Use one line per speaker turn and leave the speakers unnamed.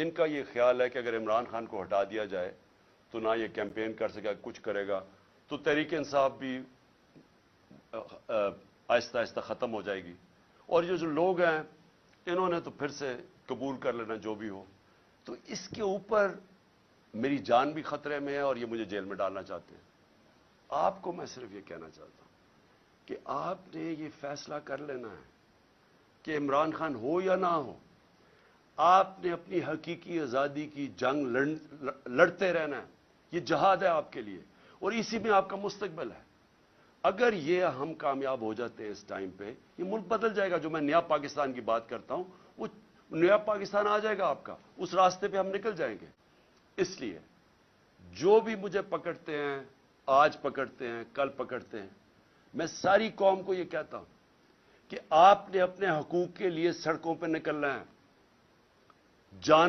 ان کا یہ خیال ہے کہ اگر عمران خان کو ہٹا دیا جائے تو نہ یہ کیمپین کر سکے، کچھ کرے گا، تو تحریک انصاف بھی آہستہ آہستہ ختم ہو جائے گی، اور یہ جو لوگ ہیں انہوں نے تو پھر سے قبول کر لینا جو بھی ہو۔ تو اس کے اوپر میری جان بھی خطرے میں ہے اور یہ مجھے جیل میں ڈالنا چاہتے ہیں۔ آپ کو میں صرف یہ کہنا چاہتا ہوں کہ آپ نے یہ فیصلہ کر لینا ہے کہ عمران خان ہو یا نہ ہو، آپ نے اپنی حقیقی آزادی کی جنگ لڑتے رہنا ہے۔ یہ جہاد ہے آپ کے لیے اور اسی میں آپ کا مستقبل ہے۔ اگر یہ ہم کامیاب ہو جاتے ہیں اس ٹائم پہ، یہ ملک بدل جائے گا۔ جو میں نیا پاکستان کی بات کرتا ہوں، وہ نیا پاکستان آ جائے گا آپ کا، اس راستے پہ ہم نکل جائیں گے۔ اس لیے جو بھی مجھے پکڑتے ہیں، آج پکڑتے ہیں، کل پکڑتے ہیں، میں ساری قوم کو یہ کہتا ہوں کہ آپ نے اپنے حقوق کے لیے سڑکوں پہ نکلنا ہے، جان